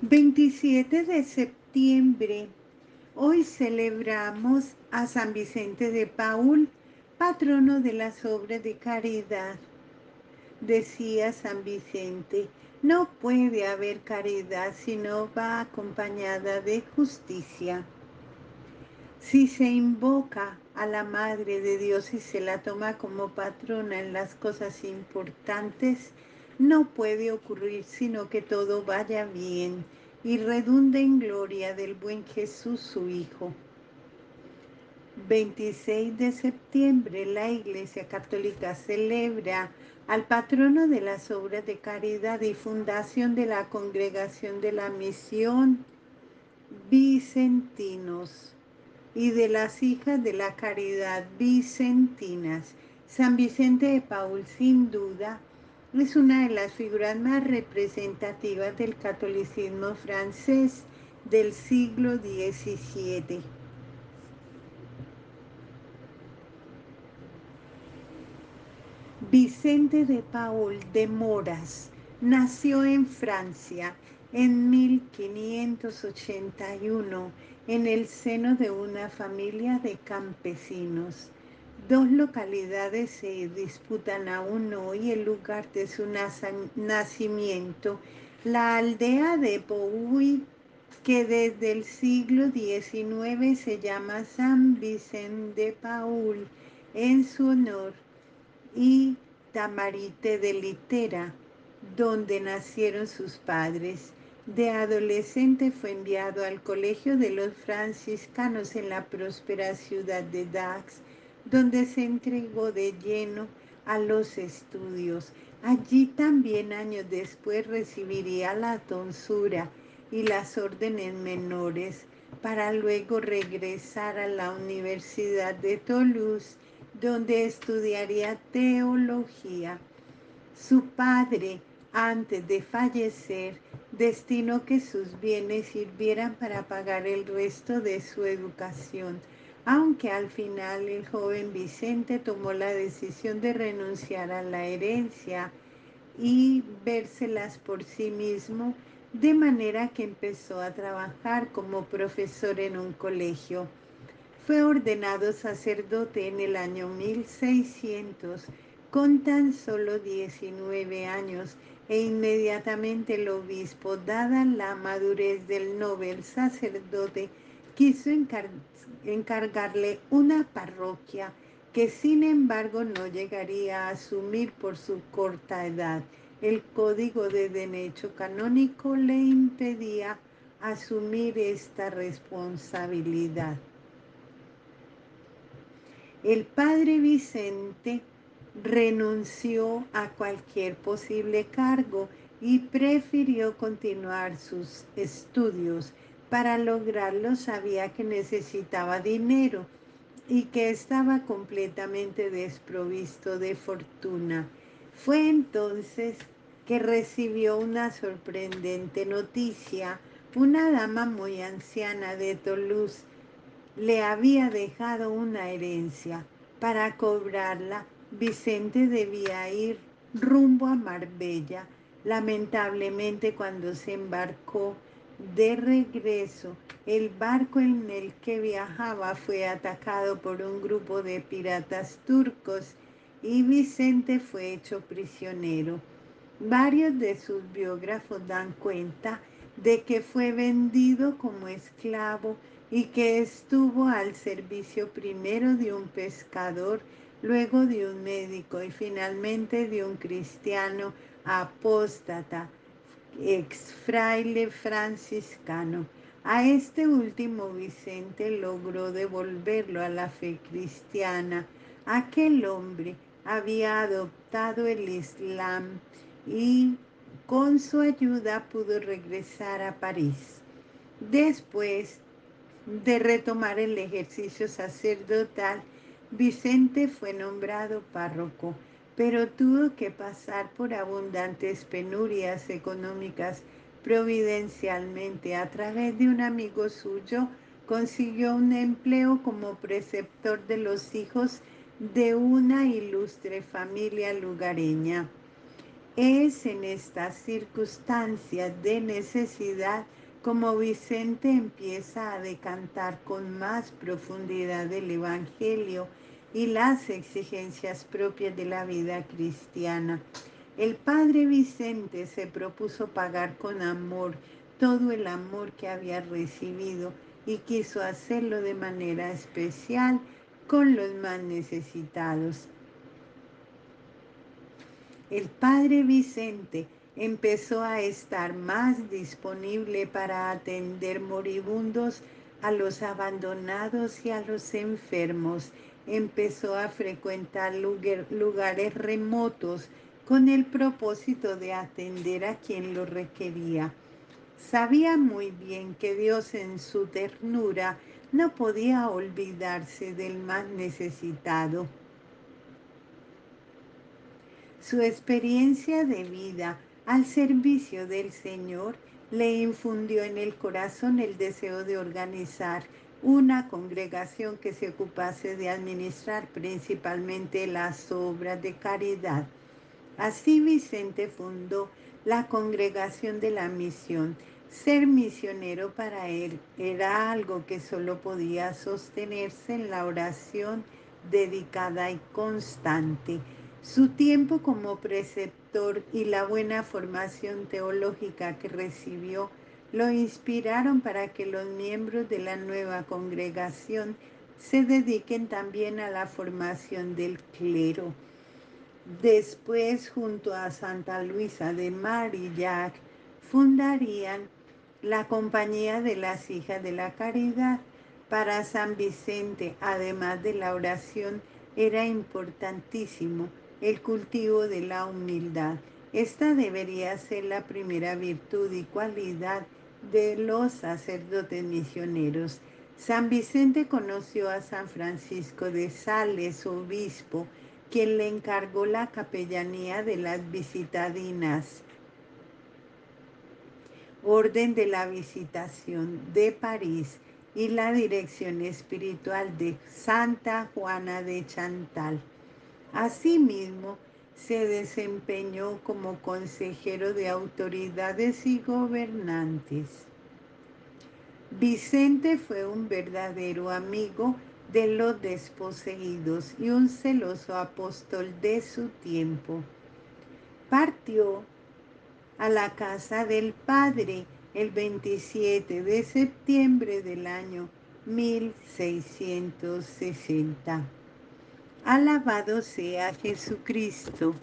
27 de septiembre. Hoy celebramos a San Vicente de Paúl, patrono de las obras de caridad. Decía San Vicente, no puede haber caridad si no va acompañada de justicia. Si se invoca a la Madre de Dios y se la toma como patrona en las cosas importantes, no puede ocurrir sino que todo vaya bien y redunde en gloria del buen Jesús su Hijo. 26 de septiembre, la Iglesia Católica celebra al patrono de las obras de caridad y fundación de la Congregación de la Misión, Vicentinos, y de las hijas de la caridad vicentinas. San Vicente de Paúl, sin duda, es una de las figuras más representativas del catolicismo francés del siglo XVII. Vicente de Paúl de Moras nació en Francia en 1581 en el seno de una familia de campesinos. Dos localidades se disputan aún hoy el lugar de su nacimiento: la aldea de Pouy, que desde el siglo XIX se llama San Vicente de Paúl en su honor, y Tamarite de Litera, donde nacieron sus padres. De adolescente fue enviado al colegio de los franciscanos en la próspera ciudad de Dax, donde se entregó de lleno a los estudios. Allí también años después recibiría la tonsura y las órdenes menores, para luego regresar a la Universidad de Toulouse, donde estudiaría teología. Su padre, antes de fallecer, destinó que sus bienes sirvieran para pagar el resto de su educación, aunque al final el joven Vicente tomó la decisión de renunciar a la herencia y vérselas por sí mismo, de manera que empezó a trabajar como profesor en un colegio. Fue ordenado sacerdote en el año 1600, con tan solo 19 años, e inmediatamente el obispo, dada la madurez del novel sacerdote, quiso encargarle una parroquia que sin embargo no llegaría a asumir por su corta edad. El Código de Derecho Canónico le impedía asumir esta responsabilidad. El padre Vicente renunció a cualquier posible cargo y prefirió continuar sus estudios. Para lograrlo sabía que necesitaba dinero y que estaba completamente desprovisto de fortuna. Fue entonces que recibió una sorprendente noticia. Una dama muy anciana de Toulouse le había dejado una herencia. Para cobrarla, Vicente debía ir rumbo a Marbella. Lamentablemente, cuando se embarcó de regreso, el barco en el que viajaba fue atacado por un grupo de piratas turcos y Vicente fue hecho prisionero. Varios de sus biógrafos dan cuenta de que fue vendido como esclavo y que estuvo al servicio primero de un pescador, luego de un médico y finalmente de un cristiano apóstata, ex fraile franciscano. A este último Vicente logró devolverlo a la fe cristiana. Aquel hombre había adoptado el Islam y con su ayuda pudo regresar a París. Después de retomar el ejercicio sacerdotal, Vicente fue nombrado párroco, pero tuvo que pasar por abundantes penurias económicas. Providencialmente, a través de un amigo suyo, consiguió un empleo como preceptor de los hijos de una ilustre familia lugareña. Es en estas circunstancias de necesidad como Vicente empieza a decantar con más profundidad el Evangelio y las exigencias propias de la vida cristiana. El padre Vicente se propuso pagar con amor todo el amor que había recibido y quiso hacerlo de manera especial con los más necesitados. El padre Vicente empezó a estar más disponible para atender moribundos, a los abandonados y a los enfermos. Empezó a frecuentar lugares remotos con el propósito de atender a quien lo requería. Sabía muy bien que Dios en su ternura no podía olvidarse del más necesitado. Su experiencia de vida al servicio del Señor le infundió en el corazón el deseo de organizar una congregación que se ocupase de administrar principalmente las obras de caridad. Así Vicente fundó la Congregación de la Misión. Ser misionero para él era algo que solo podía sostenerse en la oración dedicada y constante. Su tiempo como preceptor y la buena formación teológica que recibió lo inspiraron para que los miembros de la nueva congregación se dediquen también a la formación del clero. Después, junto a Santa Luisa de Marillac, fundarían la Compañía de las Hijas de la Caridad. Para San Vicente, además de la oración, era importantísimo el cultivo de la humildad. Esta debería ser la primera virtud y cualidad de los sacerdotes misioneros. San Vicente conoció a San Francisco de Sales, obispo, quien le encargó la capellanía de las Visitadinas, Orden de la Visitación de París, y la dirección espiritual de Santa Juana de Chantal. Asimismo, se desempeñó como consejero de autoridades y gobernantes. Vicente fue un verdadero amigo de los desposeídos y un celoso apóstol de su tiempo. Partió a la casa del Padre el 27 de septiembre del año 1660. Alabado sea Jesucristo.